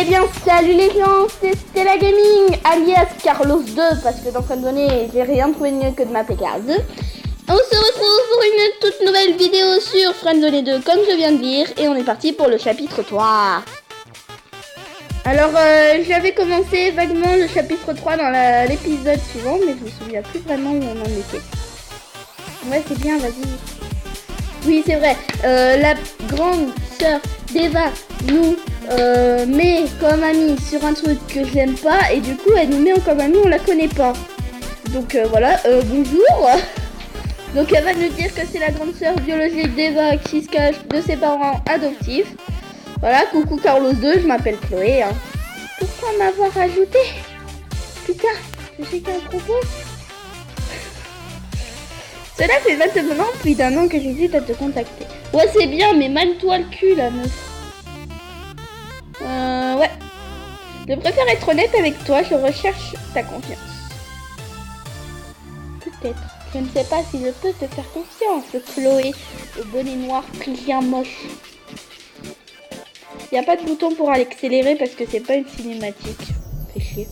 bien, salut les gens, c'est Stella Gaming, alias Carlos 2, parce que dans fin de données, j'ai rien trouvé de mieux que de m'appeler Carlos 2. On se retrouve pour une toute nouvelle vidéo sur Friendzone 2, comme je viens de dire, et on est parti pour le chapitre 3. Alors, j'avais commencé vaguement le chapitre 3 dans l'épisode suivant, mais je me souviens plus vraiment où on en était. Ouais, c'est bien, vas-y. Oui, c'est vrai, la grande sœur d'Eva nous met comme amie sur un truc que j'aime pas, et du coup, elle nous met comme amie, on la connaît pas. Donc voilà, bonjour. Donc elle va nous dire que c'est la grande sœur biologique d'Eva qui se cache de ses parents adoptifs. Voilà, coucou Carlos 2, je m'appelle Chloé. Hein. Pourquoi m'avoir ajouté? Putain, je sais qu'un propos. Cela fait maintenant plus d'un an que j'hésite à te contacter. Ouais, c'est bien, mais mal-toi le cul, la meuf. Ouais. Je préfère être honnête avec toi, je recherche ta confiance. Peut-être. Je ne sais pas si je peux te faire confiance, Chloé, au bonnet noir bien moche. Il n'y a pas de bouton pour accélérer parce que c'est pas une cinématique. Fait chier.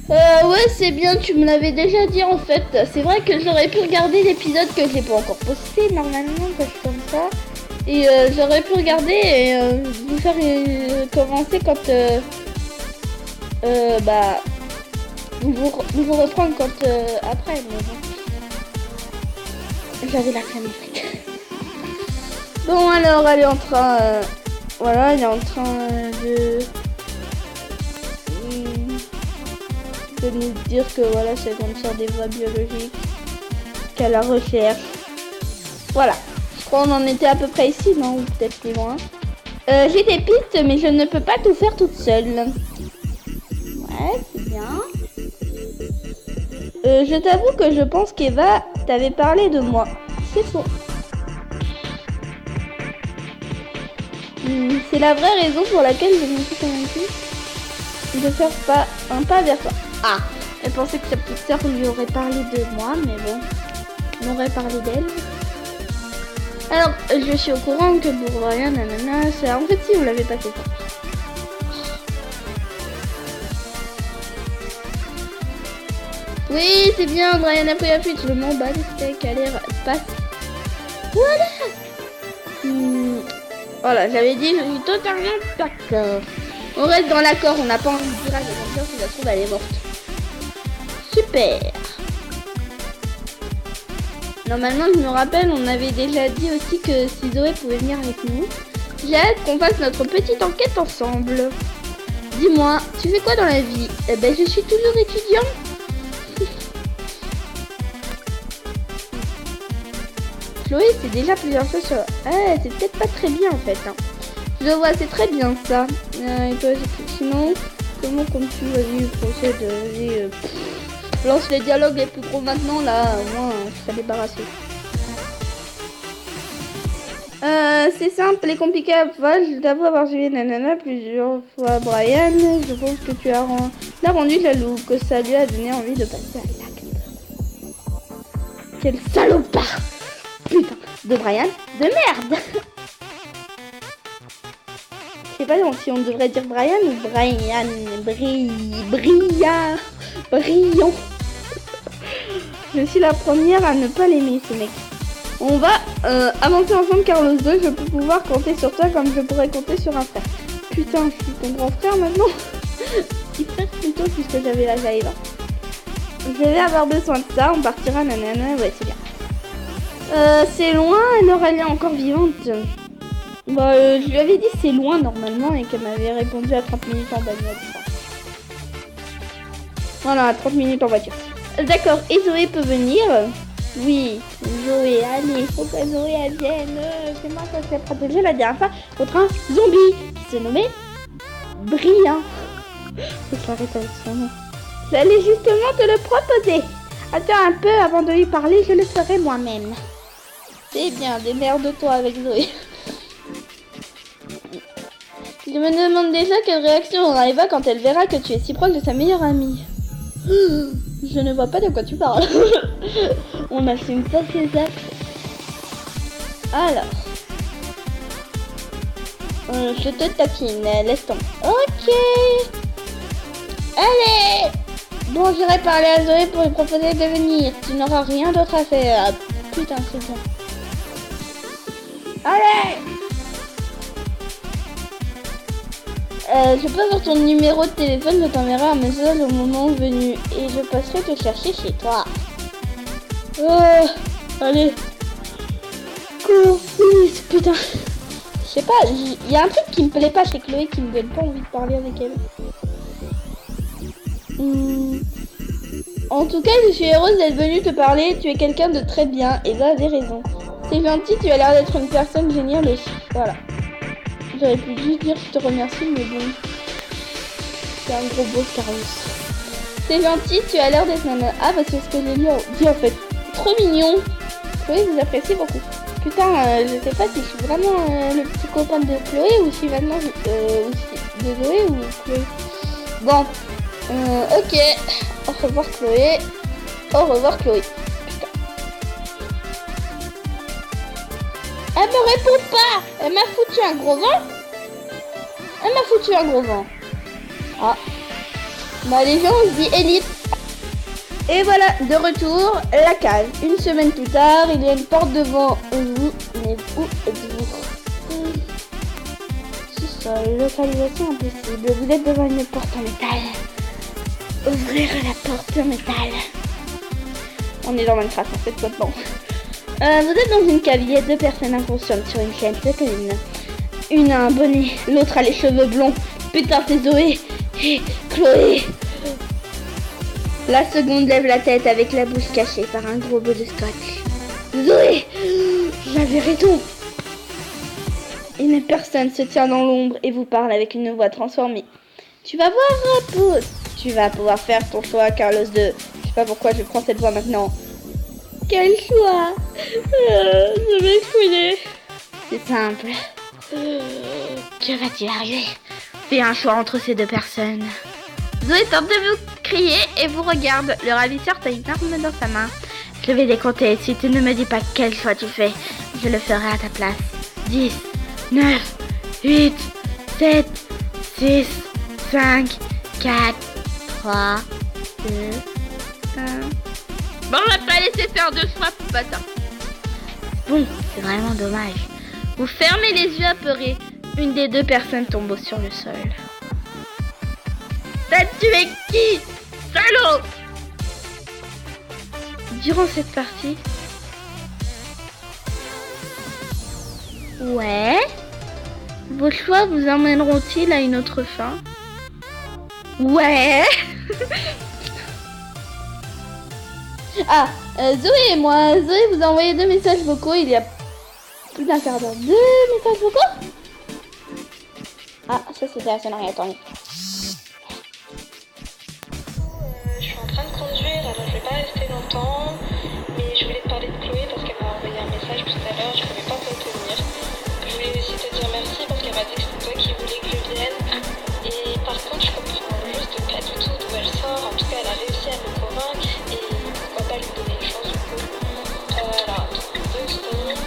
Ouais, c'est bien, tu me l'avais déjà dit en fait. C'est vrai que j'aurais pu regarder l'épisode que j'ai pas encore posté normalement, parce que comme ça. Et j'aurais pu regarder et vous faire commencer quand vous reprendre quand après, mais bon. J'avais la flemme en fait. Bon alors, elle est en train, voilà, elle est en train de nous dire que voilà, c'est comme ça des voies biologiques qu'elle la recherche. Voilà. Je crois qu'on en était à peu près ici, non? Ou peut-être plus loin. J'ai des pistes, mais je ne peux pas tout faire toute seule. Ouais, c'est bien. Je t'avoue que je pense qu'Eva t'avait parlé de moi. C'est faux. C'est la vraie raison pour laquelle je me suis convaincue de faire un pas vers toi. Ah, elle pensait que sa petite sœur lui aurait parlé de moi, mais bon, on aurait parlé d'elle. Alors, je suis au courant que pour Brian, nanana, ça... En fait, si, on l'avait passé ça. Oui, c'est bien, Brian a pris la fuite. Je m'en bats les steaks, allez, passe. Voilà. Voilà, j'avais dit, je suis totalement d'accord. On reste dans l'accord, on n'a pas envie de dire à la grande sœur si ça se trouve, elle est morte. Super. Normalement, je me rappelle, on avait déjà dit aussi que si Zoé pouvait venir avec nous. J'ai hâte qu'on fasse notre petite enquête ensemble. Dis-moi, tu fais quoi dans la vie? Eh ben, je suis toujours étudiant. Chloé, c'est déjà plusieurs choses sur... Ah, c'est peut-être pas très bien en fait. Hein. Je vois, c'est très bien ça. Et toi, sinon, comment comptes-tu? Vas-y, procède. Lance les dialogues les plus gros maintenant, là, au moins, je serai débarrassé. C'est simple et compliqué à voir. Je t'avoue avoir joué nanana plusieurs fois Brian. Je pense que tu l'as rendu jaloux, que ça lui a donné envie de passer à l'acte. Quel salopard! Putain, de Brian, de merde! Je sais pas si on devrait dire Brian ou Brian, brillant. Je suis la première à ne pas l'aimer, ce mec. On va avancer ensemble, Carlos 2. Je peux pouvoir compter sur toi comme je pourrais compter sur un frère. Putain, je suis ton grand frère maintenant. Petit frère plutôt, puisque j'avais l'âge à Eva. Je vais avoir besoin de ça, on partira, nanana, ouais, c'est bien. C'est loin, alors elle est encore vivante. Bah, je lui avais dit c'est loin normalement et qu'elle m'avait répondu à 30 minutes en bagnole. Voilà, 30 minutes en voiture. D'accord, et Zoé peut venir? Oui, Zoé, allez, faut que Zoé elle vienne. C'est moi qui s'est protégée la dernière fois contre un zombie qui se nommait Brillant. Faut que j'arrête avec son nom. J'allais justement te le proposer. Attends un peu avant de lui parler, je le ferai moi-même. C'est bien, démerde-toi avec Zoé. Je me demande déjà quelle réaction aura Eva quand elle verra que tu es si proche de sa meilleure amie. Je ne vois pas de quoi tu parles. On n'assume pas ses actes. Alors. Je te taquine, laisse tomber. Ok. Allez. Bon, j'irai parler à Zoé pour lui proposer de venir. Tu n'auras rien d'autre à faire. Ah, putain, c'est bon. Allez. Je peux avoir ton numéro de téléphone, je t'enverrai un message au moment venu et je passerai te chercher chez toi. Allez. Cours, putain. Je sais pas, il y a un truc qui me plaît pas chez Chloé qui me donne pas envie de parler avec elle. En tout cas, je suis heureuse d'être venue te parler. Tu es quelqu'un de très bien et là, des raisons. C'est gentil, tu as l'air d'être une personne géniale aussi. Voilà. J'aurais pu juste dire je te remercie, mais bon. C'est un gros beau Carlos. C'est gentil, tu as l'air d'être un... Ah bah c'est ce que j'ai dit en fait. Trop mignon. Chloé, vous appréciez beaucoup. Putain, je sais pas si je suis vraiment le petit copain de Chloé ou si maintenant de Zoé ou Chloé. Bon, ok. Au revoir Chloé. Au revoir Chloé. Putain. Elle me répond pas. Elle m'a foutu un gros vent. Elle m'a foutu un gros vent. Ah. Bah les gens, on se dit élite. Et voilà, de retour, la cave. Une semaine plus tard, il y a une porte devant vous. Mais où êtes-vous? Sous-sol, localisation impossible. Vous êtes devant une porte en métal. Ouvrir la porte en métal. On est dans Minecraft en fait maintenant. Vous êtes dans une cave, il y a deux personnes inconscientes sur une chaîne de colline. Une a un bonnet, l'autre a les cheveux blonds. Putain, c'est Zoé et Chloé. La seconde lève la tête avec la bouche cachée par un gros bout de scotch. Zoé, j'avais raison. Une personne se tient dans l'ombre et vous parle avec une voix transformée. Tu vas voir, tu vas pouvoir faire ton choix, Carlos 2. Je sais pas pourquoi je prends cette voix maintenant. Quel choix? Je vais fouiller. C'est simple. Que va-t-il arriver? Fais un choix entre ces deux personnes. Zoé tente de vous crier et vous regarde. Le ravisseur a une arme dans sa main. Je vais les compter. Si tu ne me dis pas quel choix tu fais, je le ferai à ta place. 10, 9, 8, 7, 6, 5, 4, 3, 2, 1... Bon, on va pas laisser faire deux choix, bâtard. Bon, c'est vraiment dommage. Vous fermez les yeux apeurés. Une des deux personnes tombe sur le sol. T'as tué qui, salaud? Durant cette partie... Ouais. Vos choix vous emmèneront-ils à une autre fin? Ouais. Ah, Zoé et moi. Zoé vous a envoyé 2 messages vocaux il y a plus d'un quart d'heure. 2 messages vocaux? Ah, ça c'était la sonnerie, attendez. Je suis en train de conduire, alors je vais pas rester longtemps. Mais je voulais te parler de Chloé parce qu'elle m'a envoyé un message tout à l'heure, je pouvais pas t'obtenir. Je voulais aussi te dire merci parce qu'elle m'a dit que c'est toi qui voulais que je vienne. Et par contre, je comprends juste pas du tout d'où elle sort. En tout cas, elle a réussi à me convaincre et pourquoi pas lui donner une chance du coup. Alors, 2 secondes.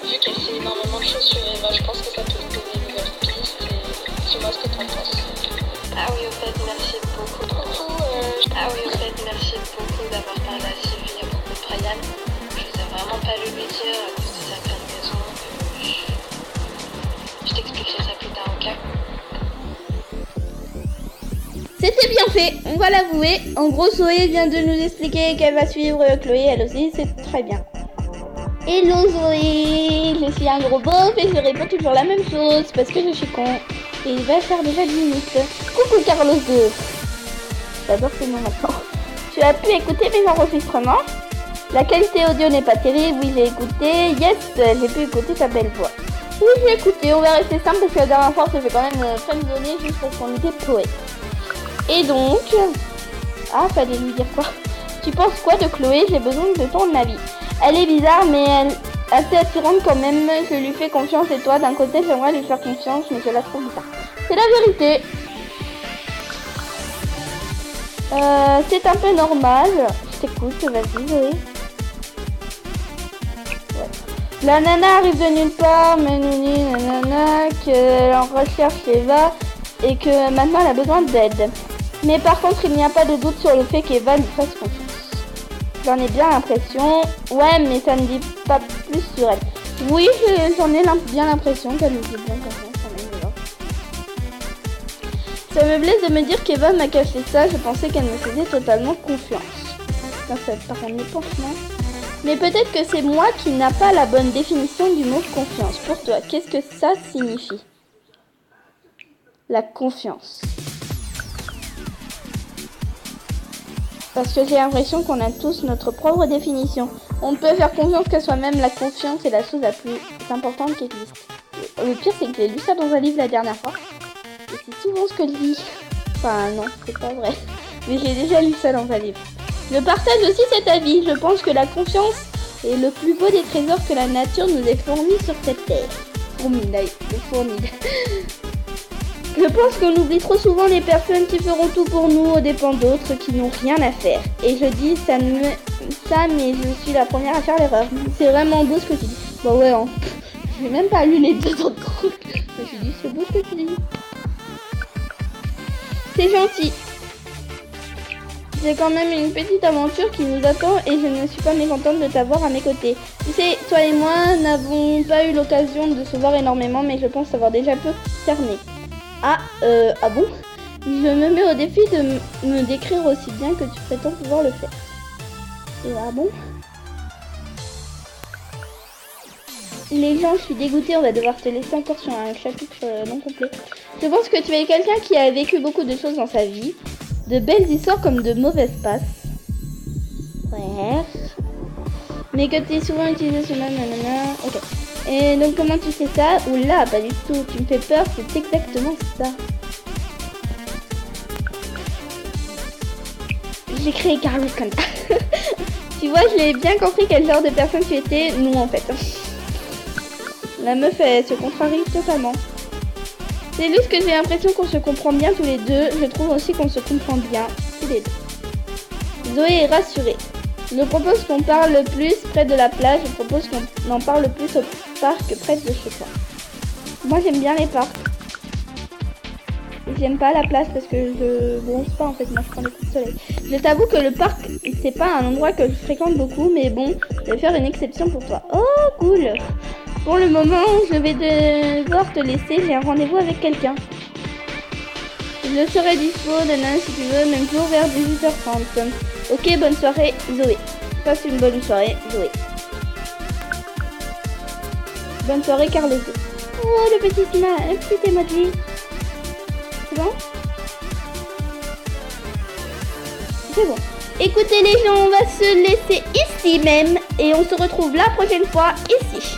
Vu qu'elle fait énormément de choses sur Eva, je pense que ça peut te donner une nouvelle piste et dis-moi ce que t'en penses. Ah oui, au fait, merci beaucoup. Merci beaucoup d'avoir parlé à Sylvie à propos de Brian. Je sais vraiment pas le lui dire à cause de certaines raisons. Je t'expliquerai ça plus tard, ok? C'était bien fait, on va l'avouer. En gros, Zoé vient de nous expliquer qu'elle va suivre Chloé, elle aussi, c'est très bien. Hello Zoé, je suis un gros beauf et je réponds toujours la même chose parce que je suis con. Et il va faire déjà 10 minutes. Coucou Carlos 2. J'adore ce nom maintenant. Tu as pu écouter mes enregistrements? La qualité audio n'est pas terrible, oui j'ai écouté. Yes, j'ai pu écouter ta belle voix. Oui j'ai écouté, on va rester simple parce que la dernière fois on s'est fait quand même friendzonner juste parce qu'on était poète. Et donc... Ah, fallait lui dire quoi? Tu penses quoi de Chloé? J'ai besoin de ton avis. Elle est bizarre mais elle est assez attirante quand même. Je lui fais confiance et toi d'un côté j'aimerais lui faire confiance mais je la trouve bizarre. C'est la vérité. C'est un peu normal. Je t'écoute, vas-y Zoé. Ouais. La nana arrive de nulle part, mais nous dit nanana qu'elle en recherche Eva et que maintenant elle a besoin d'aide. Mais par contre, il n'y a pas de doute sur le fait qu'Eva lui fasse confiance. J'en ai bien l'impression. Ouais, mais ça ne dit pas plus sur elle. Oui, j'en ai bien l'impression qu'elle nous dit bien confiance quand même. Alors. Ça me blesse de me dire qu'Eva m'a caché ça. Je pensais qu'elle me faisait totalement confiance. Ça part en épanchement. Mais peut-être que c'est moi qui n'a pas la bonne définition du mot confiance. Pour toi, qu'est-ce que ça signifie? La confiance. Parce que j'ai l'impression qu'on a tous notre propre définition. On peut faire confiance qu'à soi-même. La confiance est la chose la plus importante qui existe. Le pire, c'est que j'ai lu ça dans un livre la dernière fois. Et c'est souvent ce que je dis. Enfin, non, c'est pas vrai. Mais j'ai déjà lu ça dans un livre. Je partage aussi cet avis. Je pense que la confiance est le plus beau des trésors que la nature nous ait fournis sur cette terre. Fournis. Je pense qu'on oublie trop souvent les personnes qui feront tout pour nous aux dépens d'autres qui n'ont rien à faire. Et je dis ça, mais je suis la première à faire l'erreur. C'est vraiment beau ce que tu dis. Bah ouais, hein. J'ai même pas lu les deux autres trucs. Je me suis dit, c'est beau ce que tu dis. C'est gentil. J'ai quand même une petite aventure qui nous attend et je ne suis pas mécontente de t'avoir à mes côtés. Tu sais, toi et moi n'avons pas eu l'occasion de se voir énormément, mais je pense avoir déjà peu cerné. Ah bon? Je me mets au défi de me décrire aussi bien que tu prétends pouvoir le faire. Et ah bon? Les gens, je suis dégoûtée, on va devoir te laisser encore sur un chapitre non complet. Je pense que tu es quelqu'un qui a vécu beaucoup de choses dans sa vie. De belles histoires comme de mauvaises passes. Ouais. Mais que tu es souvent utilisé ce même nanana. Ok. Et donc comment tu sais ça? Oula, pas du tout. Tu me fais peur, c'est exactement ça. J'ai créé Carlos comme ça. Tu vois, je l'ai bien compris quel genre de personne tu étais. Nous en fait. La meuf, elle se contrarie totalement. C'est juste que j'ai l'impression qu'on se comprend bien tous les deux. Je trouve aussi qu'on se comprend bien tous les deux. Zoé est rassurée. Je propose qu'on parle plus près de la plage. Je propose qu'on en parle plus au parc près de chez toi. Moi, j'aime bien les parcs. J'aime pas la plage parce que je bronze pas en fait. Moi, je prends des coups de soleil. Je t'avoue que le parc, c'est pas un endroit que je fréquente beaucoup. Mais bon, je vais faire une exception pour toi. Oh, cool! Pour le moment, je vais devoir te laisser. J'ai un rendez-vous avec quelqu'un. Je serai dispo demain si tu veux, même jour vers 18h30. Ok, bonne soirée, Zoé. Passe une bonne soirée, Zoé. Bonne soirée, Carlos. Oh, le petit emoji. C'est bon? C'est bon. Écoutez les gens, on va se laisser ici même. Et on se retrouve la prochaine fois ici.